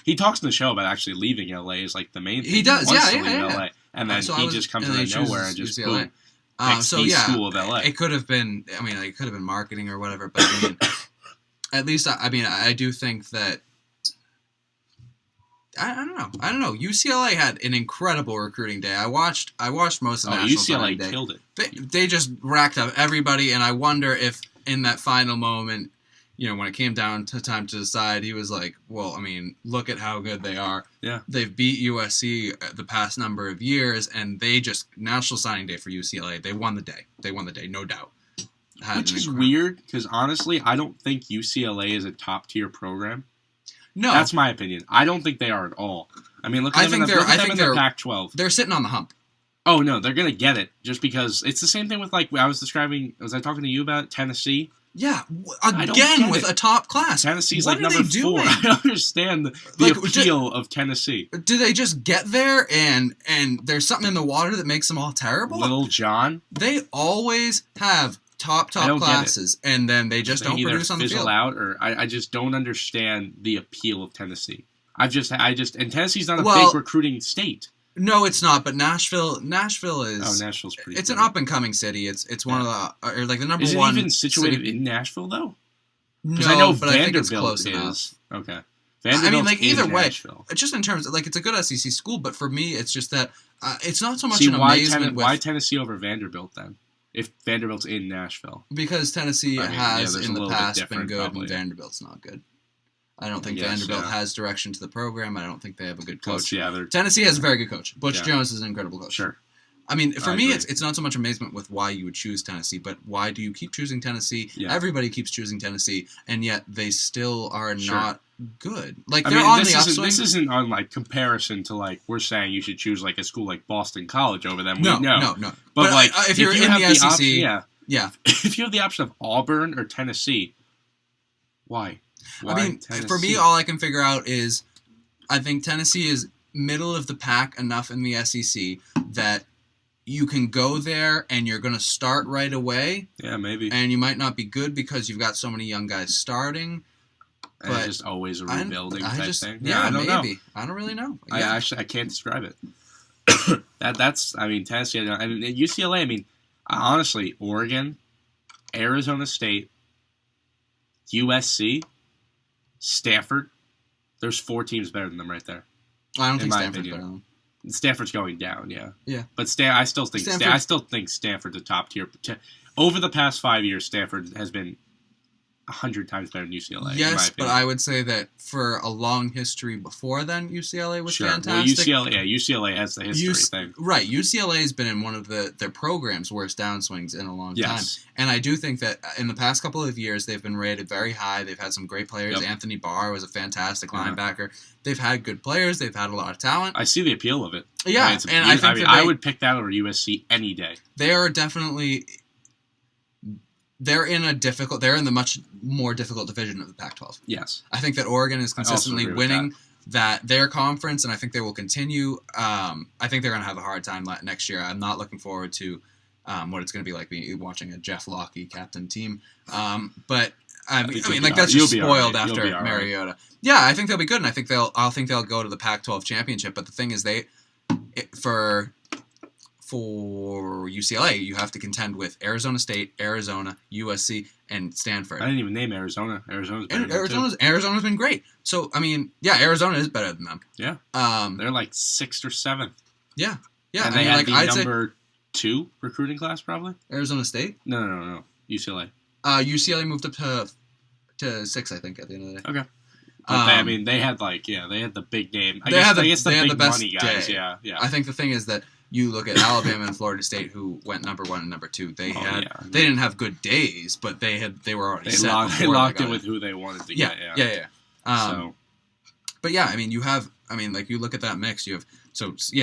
he talks in the show about actually leaving LA is like the main thing. He does, wants yeah, to leave yeah. LA, and then So he just comes out he of nowhere and chooses just UCLA. boom. Next East School of LA. It could have been. I mean, it could have been marketing or whatever. But I mean, at least I do think that. I don't know. UCLA had an incredible recruiting day. I watched most of National Signing UCLA Day. killed it. They just racked up everybody, and I wonder if in that final moment, when it came down to time to decide, he was like, "Well, I mean, look at how good they are. Yeah, they've beat USC the past number of years, and they just National Signing Day for UCLA. They won the day. No doubt." Which is weird because honestly, I don't think UCLA is a top tier program. No, that's my opinion. I don't think they are at all. I mean, look at them in the Pac-12. They're sitting on the hump. Oh no, they're gonna get it just because it's the same thing with like I was describing. Was I talking to you about Tennessee? Yeah, again with a top class. Tennessee's what like number 4. I don't understand the appeal of Tennessee. Do they just get there and there's something in the water that makes them all terrible? Little John. They always have top classes, and then they just don't produce on the field. Out, or I just don't understand the appeal of Tennessee. And Tennessee's not a big recruiting state. No, it's not. But Nashville is. Oh, Nashville's pretty. It's an up and coming city. It's one of the or like the number is it one. Even situated in Nashville though? No, I know but Vanderbilt I think it's close is. enough. Okay. I mean, like either way, Nashville. just in terms of like it's a good SEC school, but for me, it's just that it's not so much an amazement. Why Tennessee over Vanderbilt then? If Vanderbilt's in Nashville, because Tennessee has in the past been good, probably. and Vanderbilt's not good. I don't think Yes, Vanderbilt yeah. has direction to the program. I don't think they have a good coach. Yeah, Tennessee has a very good coach. Butch Yeah. Jones is an incredible coach. Sure. I mean, for me, agree. it's not so much amazement with why you would choose Tennessee, but why do you keep choosing Tennessee? Yeah. Everybody keeps choosing Tennessee, and yet they still are Sure. not good. Like I they're mean, on this the isn't, upswing. this isn't on like comparison to like we're saying you should choose like a school like Boston College over them. No. But like if you're in have the SEC, option, yeah. if you have the option of Auburn or Tennessee, why? I mean, Tennessee? for me, all I can figure out is I think Tennessee is middle of the pack enough in the SEC that you can go there and you're going to start right away. Yeah, maybe. And you might not be good because you've got so many young guys starting. And it's just always a rebuilding type thing. Yeah, I don't maybe. know. I don't really know. Yeah. I can't describe it. Tennessee. UCLA. I mean, honestly, Oregon, Arizona State, USC, Stanford. There's 4 teams better than them right there. I don't think my Stanford's opinion. better than them. Stanford's going down, yeah. Yeah. But I still think Stanford's a top tier. Over the past 5 years, Stanford has been 100 times better than UCLA. Yes, but I would say that for a long history before then, UCLA was fantastic. Well, UCLA has the history thing. Right, UCLA has been in one of their program's worst downswings in a long time. And I do think that in the past couple of years, they've been rated very high. They've had some great players. Yep. Anthony Barr was a fantastic linebacker. They've had good players. They've had a lot of talent. I see the appeal of it. Yeah, and I think I would pick that over USC any day. They are definitely they're in the much more difficult division of the Pac-12. Yes. I think that Oregon is I also consistently agree with winning that their conference, and I think they will continue. I think they're going to have a hard time next year. I'm not looking forward to what it's going to be like watching a Jeff Locke captain team. But I mean, like that's just spoiled after Mariota. Yeah, I think they'll be good, and I think they'll go to the Pac-12 championship. But the thing is, for UCLA, you have to contend with Arizona State, Arizona, USC, and Stanford. I didn't even name Arizona. Arizona's been great. So I mean, yeah, Arizona is better than them. Yeah. They're like 6th or 7th. Yeah. And they had the number 2 recruiting class, probably. Arizona State? No. UCLA. UCLA moved up to 6, I think, at the end of the day. Okay. But they had the big name. I guess the big best money guys. day. Yeah. I think the thing is that you look at Alabama and Florida State, who went number 1 and number 2. They didn't have good days, but they were already set. They locked in with who they wanted to get. Yeah. But yeah, I mean, you look at that mix. You have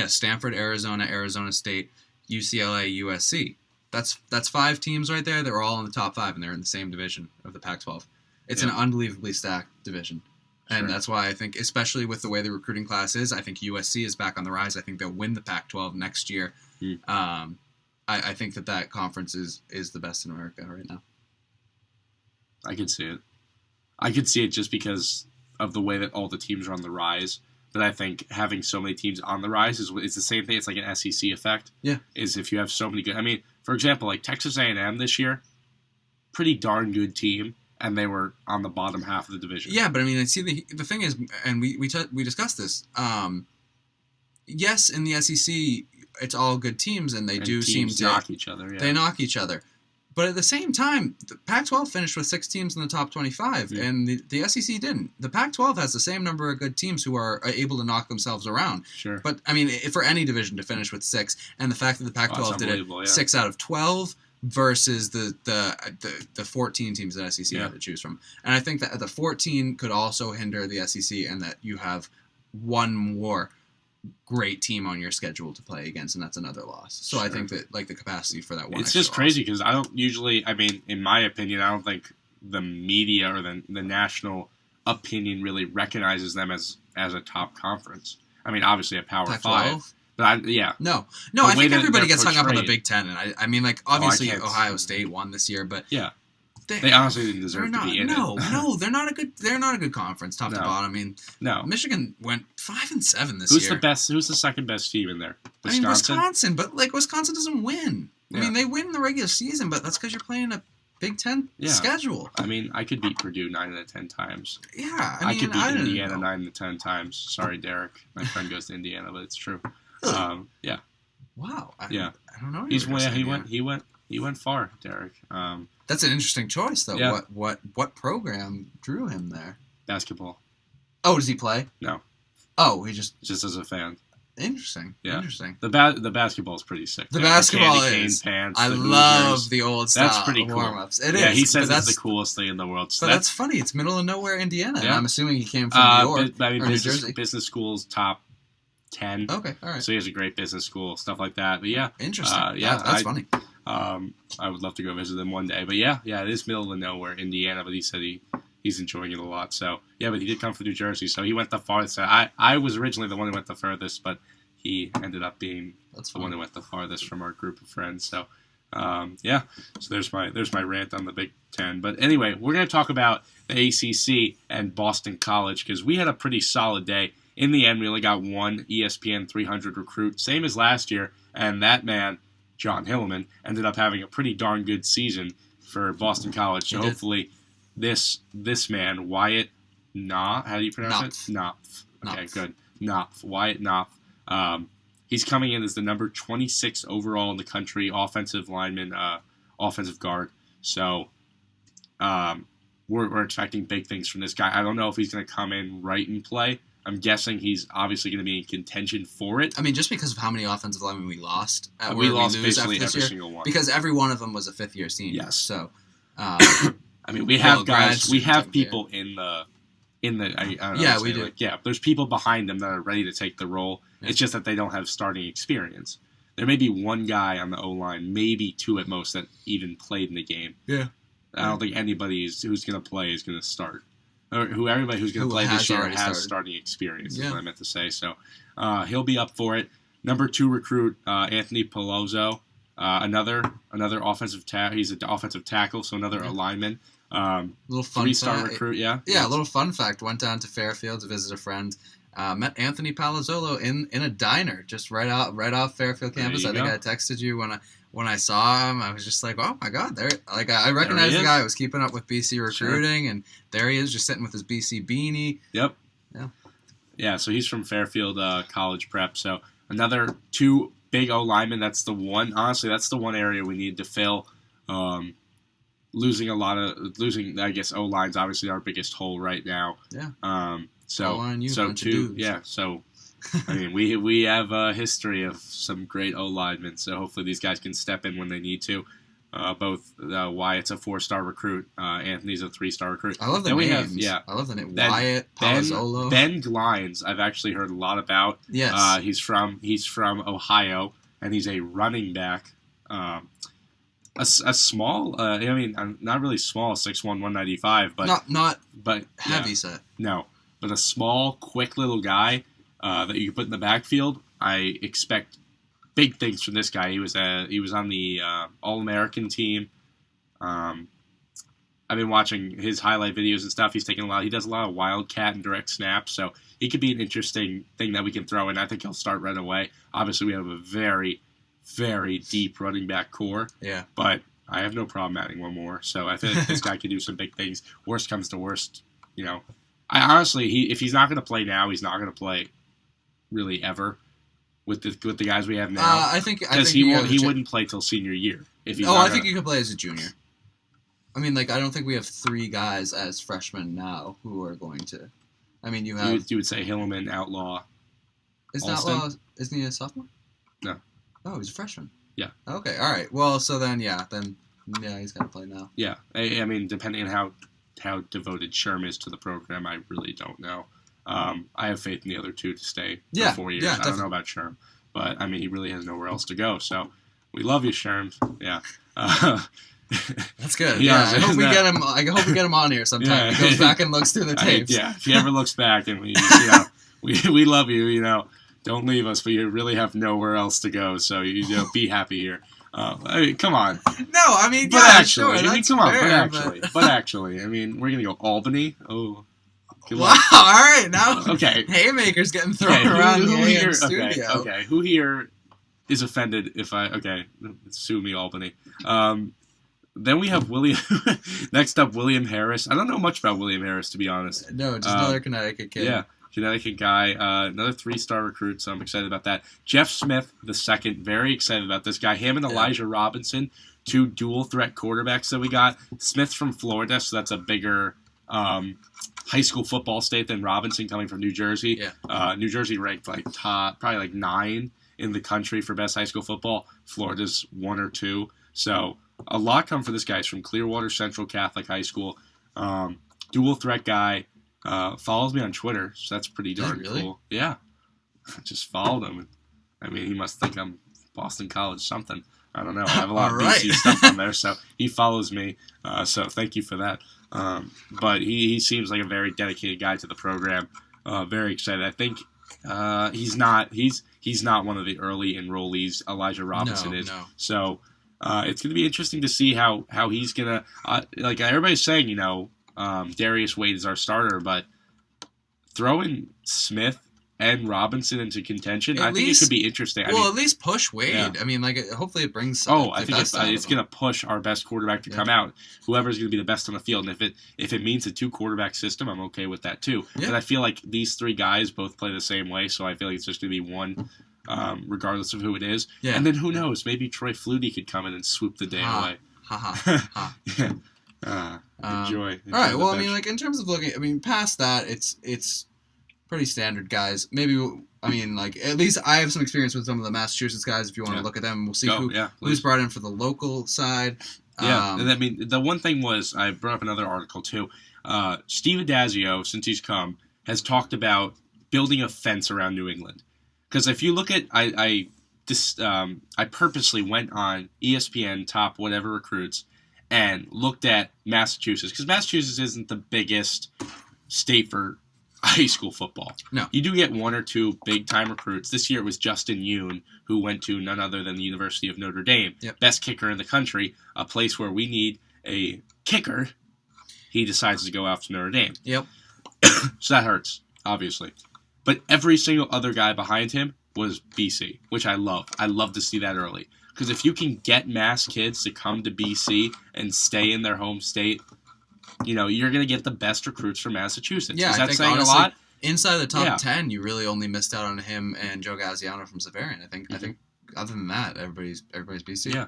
Stanford, Arizona State, UCLA, USC. That's 5 teams right there. They're all in the top 5, and they're in the same division of the Pac-12. It's an unbelievably stacked division. And that's why I think, especially with the way the recruiting class is, I think USC is back on the rise. I think they'll win the Pac-12 next year. I think that conference is the best in America right now. I could see it. I could see it just because of the way that all the teams are on the rise. But I think having so many teams on the rise is the same thing. It's like an SEC effect. Yeah. Is if you have so many good. I mean, for example, like Texas A&M this year, pretty darn good team. And they were on the bottom half of the division. Yeah, but I mean, I see the thing is, and we discussed this. Yes, in the SEC, it's all good teams, and they seem to knock each other. Yeah. They knock each other, but at the same time, the Pac-12 finished with 6 teams in the top 25, and the SEC didn't. The Pac-12 has the same number of good teams who are able to knock themselves around. Sure. But I mean, for any division to finish with 6, and the fact that the Pac-12 did it 6 out of 12. Versus the 14 teams that SEC had to choose from. And I think that the 14 could also hinder the SEC, and that you have one more great team on your schedule to play against, and that's another loss. So I think that the capacity for that one. It's just crazy because I don't usually. I mean, in my opinion, I don't think the media or the national opinion really recognizes them as a top conference. I mean, obviously a Power 5. But No, I think everybody gets hung up on the Big Ten, and I mean, like, obviously Ohio State won this year, but they honestly didn't deserve to be in it. No, they're not a good conference, top to bottom. I mean, Michigan went 5-7 this year. Who's the second best team in there? Wisconsin? I mean, Wisconsin, but Wisconsin doesn't win. I mean, they win the regular season, but that's because you're playing a Big Ten schedule. I mean, I could beat Purdue 9 out of 10 times. Yeah, I could beat Indiana 9 out of 10 times. Sorry, Derek. My friend goes to Indiana, but it's true. Wow. I don't know. He went far, Derek. That's an interesting choice, though. Yeah. What program drew him there? Basketball. Oh, does he play? No. Oh, he just as a fan. Interesting. Yeah. Interesting. The basketball is pretty sick. The basketball is. Pants, I love the old style. That's pretty cool. Warm-ups. It is. Yeah, he says that's the coolest thing in the world. So that's funny. It's middle of nowhere, Indiana. Yeah. And I'm assuming he came from New York or New Jersey. Business school's top 10. Okay, all right. So he has a great business school, stuff like that. But yeah. Interesting. That's funny. I would love to go visit them one day. But yeah, it is middle of nowhere, Indiana, but he said he's enjoying it a lot. So yeah, but he did come from New Jersey, so he went the farthest. I was originally the one who went the furthest, but he ended up being the one who went the farthest from our group of friends. So so there's my rant on the Big Ten. But anyway, we're going to talk about the ACC and Boston College because we had a pretty solid day. In the end, we only got one ESPN 300 recruit, same as last year, and that man, John Hilleman, ended up having a pretty darn good season for Boston College. So hopefully this man, Wyatt Knopf, how do you pronounce it? Knopf. Okay, good. Knopf. Wyatt Knopf. He's coming in as the number 26 overall in the country, offensive lineman, offensive guard. So we're expecting big things from this guy. I don't know if he's going to come in right and play. I'm guessing he's obviously going to be in contention for it. I mean, just because of how many offensive linemen we lost. We lost basically every single one. Because every one of them was a fifth-year senior. Yes. So, I mean, we have guys. We have people in the. I don't know. Yeah, we do. There's people behind them that are ready to take the role. Yeah. It's just that they don't have starting experience. There may be one guy on the O-line, maybe two at most, that even played in the game. Yeah. I don't think anybody who's going to play is going to start. Or everybody who's going to play this year has starting experience, is what I meant to say. So he'll be up for it. Number 2 recruit, Anthony Palozzo, another offensive tackle. He's an offensive tackle, so another lineman. Little fun 3-star recruit, yeah. Yeah, a little fun fact. Went down to Fairfield to visit a friend. Met Anthony Palazzolo in a diner just right off Fairfield campus. I think I texted you when I saw him. I was just like, oh my God, I recognized the guy who was keeping up with BC recruiting, and there he is, just sitting with his BC beanie. Yep. Yeah. So he's from Fairfield College Prep. So another 2 big O linemen. That's the one. Honestly, that's the one area we need to fill. Losing, I guess, O line's obviously our biggest hole right now. Yeah. So I mean, we have a history of some great O linemen. So hopefully these guys can step in when they need to. Both Wyatt's a 4-star recruit, Anthony's a 3-star recruit. I love the names. I love the name Wyatt Palazzolo. Ben Glines, I've actually heard a lot about. Yes. He's from Ohio, and he's a running back. A small, not really small, 6'1", 195, but not but heavy set. No, but a small, quick little guy that you can put in the backfield. I expect big things from this guy. He was on the All-American team. I've been watching his highlight videos and stuff. He does a lot of wildcat and direct snaps, so he could be an interesting thing that we can throw in. I think he'll start right away. Obviously, we have a very, very deep running back core. Yeah. But I have no problem adding one more. So I think this guy can do some big things. Worst comes to worst, I honestly, if he's not going to play now, he's not going to play really ever with the guys we have now. I think he wouldn't play till senior year. I think he could play as a junior. I mean, I don't think we have 3 guys as freshmen now who are going to. I mean, you would say Hillman, Outlaw. Isn't Outlaw? Isn't he a sophomore? No. Oh, he's a freshman. Yeah. Okay. All right. Well, so then he's got to play now. Yeah. I mean, depending on how devoted Sherm is to the program, I really don't know. I have faith in the other 2 to stay for 4 years. I don't know about Sherm, but I mean, he really has nowhere else to go. So we love you, Sherm. Yeah. That's good. Yeah. I hope we get him. I hope we get him on here sometime. He goes back and looks through the tapes. If he ever looks back and we love you. Don't leave us, but you really have nowhere else to go. So be happy here. I mean, come on. No, I mean, but actually, but actually, I mean, we're gonna go Albany. Oh, wow! All right, now okay, haymakers getting thrown around the AM studio. Okay, who here is offended if sue me, Albany? Then we have William. Next up, William Harris. I don't know much about William Harris, to be honest. No, just another Connecticut kid. Yeah. Connecticut guy, another 3-star recruit, so I'm excited about that. Jeff Smith, the second, very excited about this guy. Him and Elijah Robinson, 2 dual-threat quarterbacks that we got. Smith from Florida, so that's a bigger high school football state than Robinson, coming from New Jersey. Yeah. New Jersey ranked probably 9 in the country for best high school football. Florida's 1 or 2. So a lot come for this guy. He's from Clearwater Central Catholic High School. Dual-threat guy. Follows me on Twitter, so that's pretty darn cool. Yeah. Just followed him. I mean, he must think I'm Boston College something. I don't know. I have a lot of BC stuff on there, so he follows me. So thank you for that. But he seems like a very dedicated guy to the program. Very excited. I think he's not one of the early enrollees. Elijah Robinson is. No. So it's going to be interesting to see how he's going to everybody's saying, Darius Wade is our starter, but throwing Smith and Robinson into contention, I think it could be interesting. At least push Wade. Yeah. I mean, hopefully it brings. I think it's going to push our best quarterback to come out. Whoever's going to be the best on the field, and if it means a 2-quarterback system, I'm okay with that too. Yeah. But I feel like these 3 guys both play the same way, so I feel like it's just going to be one, regardless of who it is. Yeah. And then who knows? Maybe Troy Flutie could come in and swoop the day away. Yeah. Enjoy. All right. Well, I mean, in terms of past that, it's pretty standard guys. Maybe, at least I have some experience with some of the Massachusetts guys. If you want to look at them, we'll see who's brought in for the local side. Yeah. And the one thing was, I brought up another article too. Steve Adazio, since he's come, has talked about building a fence around New England. Because if you look at, I purposely went on ESPN top whatever recruits, and looked at Massachusetts, because Massachusetts isn't the biggest state for high school football. No. You do get one or two big-time recruits. This year it was Justin Yoon, who went to none other than the University of Notre Dame. Yep. Best kicker in the country, a place where we need a kicker. He decides to go after Notre Dame. Yep. So that hurts, obviously. But every single other guy behind him was BC, which I love. I love to see that early. Because if you can get Mass kids to come to BC and stay in their home state, you know, you're going to get the best recruits from Massachusetts. Yeah, Is I that think saying honestly, a lot? inside the top Yeah. 10, you really only missed out on him and Joe Gaziano from Severian. I think other than that, everybody's BC. Yeah.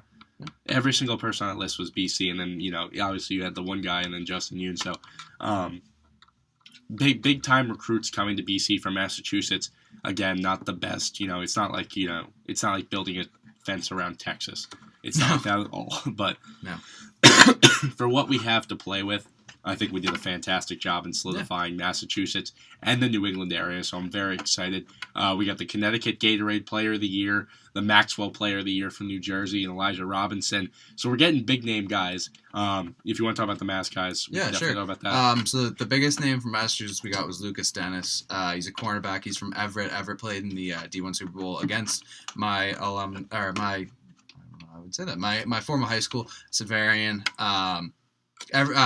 Every single person on that list was BC, and then, you know, obviously you had the one guy and then Justin Yoon. So, big time recruits coming to BC from Massachusetts. Again, not the best. You know, it's not like building a fence around Texas. It's not like that at all. But No. for what we have to play with, I think we did a fantastic job in solidifying Massachusetts and the New England area, so I'm very excited. We got the Connecticut Gatorade Player of the Year, the Maxwell Player of the Year from New Jersey, and Elijah Robinson. So we're getting big-name guys. If you want to talk about the Mass guys, we can definitely talk about that. So the biggest name from Massachusetts we got was Lucas Dennis. He's a cornerback. He's from Everett. Everett played in the D1 Super Bowl against my former high school, Severian.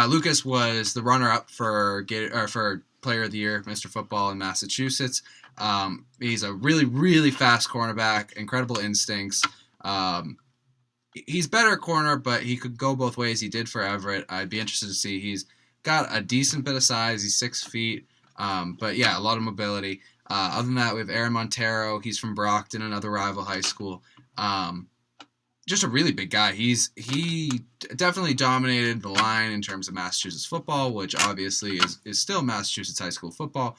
Lucas was the runner-up for Player of the Year, Mr. Football in Massachusetts. He's a really, really fast cornerback, incredible instincts. He's better at corner, but he could go both ways. He did for Everett. I'd be interested to see. He's got a decent bit of size. He's 6 feet. But yeah, a lot of mobility. Other than that, we have Aaron Montero. He's from Brockton, another rival high school. Just a really big guy. He definitely dominated the line in terms of Massachusetts football, which obviously is still Massachusetts high school football.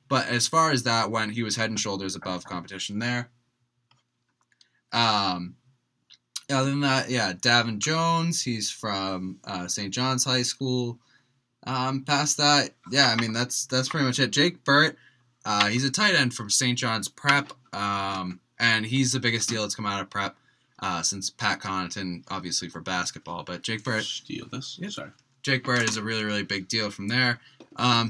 But as far as that went, he was head and shoulders above competition there. Other than that, yeah, Davin Jones. He's from St. John's High School. Past that, yeah, I mean that's pretty much it. Jake Burt. He's a tight end from St. John's Prep, and he's the biggest deal that's come out of Prep. Since Pat Connaughton, obviously for basketball, but Jake Burt. Steal this. Yeah. Sorry. Jake Burt is a really, really big deal from there.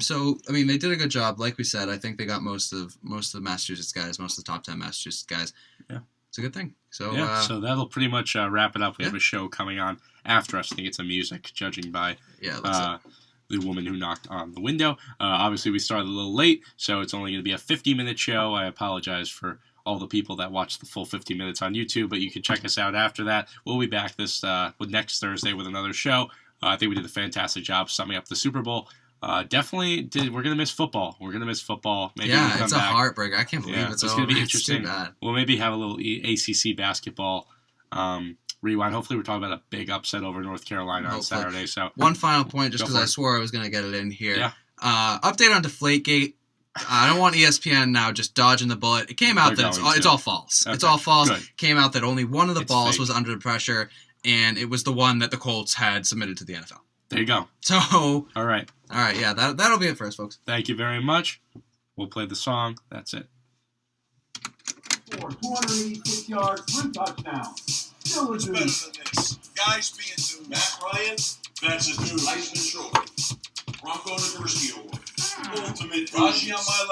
So I mean, they did a good job. Like we said, I think they got most of the Massachusetts guys, most of the top 10 Massachusetts guys. Yeah, it's a good thing. So yeah, so that'll pretty much wrap it up. We have a show coming on after us. I think it's a music, judging by the woman who knocked on the window. Obviously, we started a little late, so it's only going to be a 50-minute show. I apologize for all the people that watch the full 50 minutes on YouTube, but you can check us out after that. We'll be back with next Thursday with another show. I think we did a fantastic job summing up the Super Bowl. Definitely did. We're going to miss football. Maybe it's we'll come a heartbreak. I can't believe it's going to be It's interesting. too bad. We'll maybe have a little ACC basketball rewind. Hopefully we're talking about a big upset over North Carolina on Saturday. So one final point, just because I swore I was going to get it in here. Yeah. Update on Deflategate. I don't want ESPN now just dodging the bullet. It came out that it's all false. Okay. It's all false. Good. Came out that only one of the balls fake. was under pressure, and it was the one that the Colts had submitted to the NFL. There you go. So, all right, yeah, that'll be it for us, folks. Thank you very much. We'll play the song. That's it. For 286 yards, 3 touchdowns. Still a What's dude. better than this? Guys being dudes. Matt Ryan, that's a dude. Heisman Trophy. Bronco Nagurski Award. Ultimate. Raji on my left.